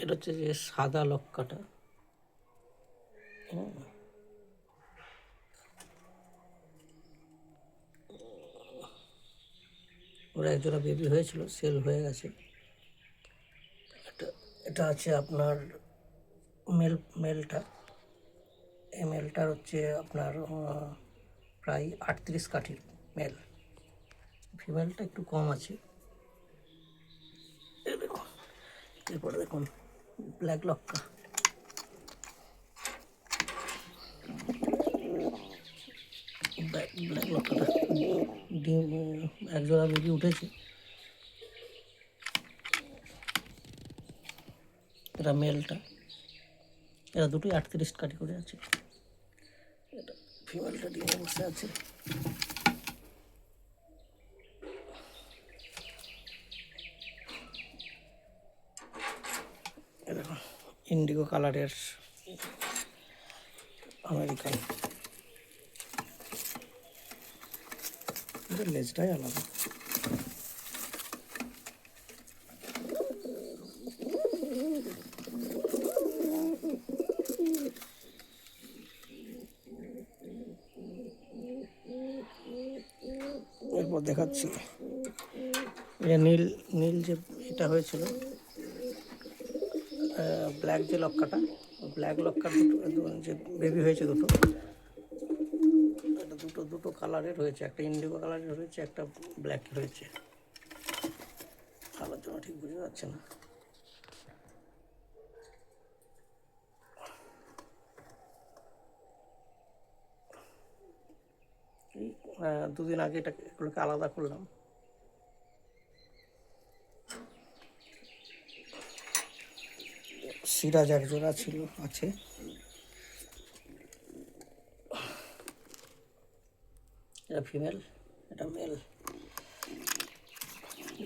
এটা হচ্ছে যে সাদা লক্কাটা। ওরা একজোড়া বেবি হয়েছিল, সেল হয়ে গেছে। এটা আছে আপনার মেলটা। এই মেলটার হচ্ছে আপনার প্রায় 38 কাঠি মেল। ফিমেলটা একটু কম আছে। দেখুন, এরপরে দেখুন ব্ল্যাক লক্কা। ব্ল্যাক লক্কাটা ডিম একজোড়া বেবি উঠেছে। এটা মেলটা। এরা দুটোই 38 কাঠি করে আছে। এটা ফিমেলটা ডিমে বসে আছে। দেখুন ইন্ডিগো কালারের আমেরিকান। লেজটাই আলাদা। এরপর দেখাচ্ছি নীল নীল যে এটা হয়েছিল, ব্ল্যাক যে লক্কাটা, ব্ল্যাক লক্কার দুটো যে বেবি হয়েছে দুটো, এটা দুটো কালারের হয়েছে। একটা ইন্ডিগো কালারের হয়েছে, একটা ব্ল্যাক হয়েছে। আলোর জন্য ঠিক বোঝা যাচ্ছে না। এই দুদিন আগে এগুলোকে আলাদা করলাম। সিরাজ এক জোড়া ছিল, আছে। এটা ফিমেল, এটা মেল।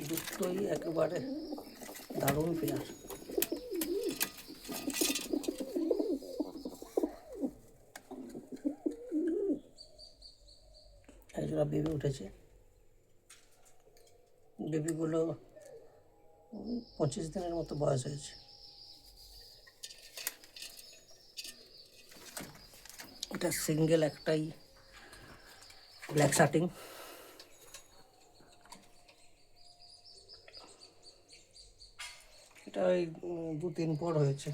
দুটোই একেবারে দারুণ পেয়ার। একজোড়া বেবি উঠেছে। বেবিগুলো 25 দিনের মতো বয়স হয়েছে। এটা সিঙ্গেল একটাই ব্ল্যাক শার্টিং। এটা ওই 2-3 পর হয়েছে।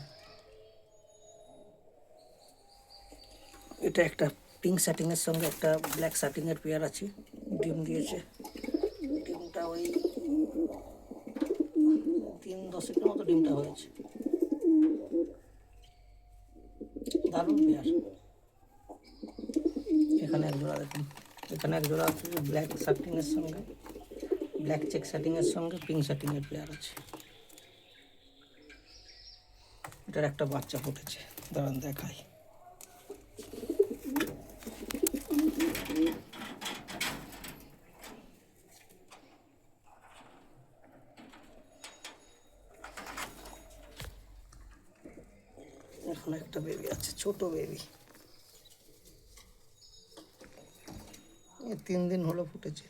এটা একটা পিঙ্ক শার্টিংয়ের সঙ্গে একটা ব্ল্যাক শার্টিংয়ের পেয়ার আছে, ডিম দিয়েছে। ডিমটা ওই 3-10 মতো ডিমটা হয়েছে। দারুণ পেয়ার। এখানে এক জোড়া দেখুন, এখানে এক জোড়া আছে ব্ল্যাক শার্টিংয়ের সঙ্গে, ব্ল্যাক চেক শার্টিংয়ের সঙ্গে পিঙ্ক শার্টিংয়ের পেয়ার আছে। এটার একটা বাচ্চা ফুটেছে, দাঁড়ান দেখাই। এখন একটা বেবি আছে, ছোট বেবি, 3 দিন হলো ফুটেছে।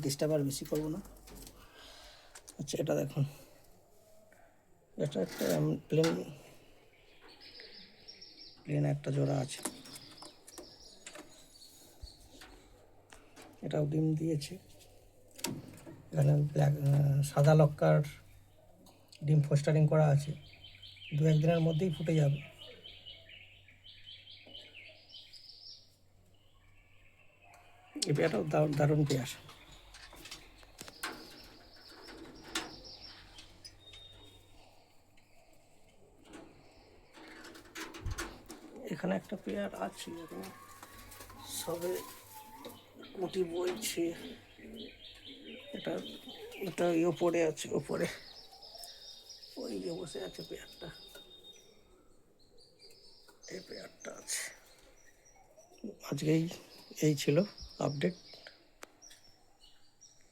ডিস্টার্ব আর বেশি করবো না। আচ্ছা, এটা দেখুন, এটা একটা প্লেন একটা জোড়া আছে। এটাও ডিম দিয়েছে। এখানে সাদা লক্কার ডিম ফোস্টারিং করা আছে, 2-1 দিনের মধ্যেই ফুটে যাবে। এই পেয়ারটাও দারুণ পেয়ার। এখানে একটা পেয়ার আছে, সবে কুটি বইছে। এটা ওপরে আছে, ওপরে ওই যে বসে আছে পেয়ারটা, এই পেয়ারটা আছে। আজকেই এই ছিল আপডেট।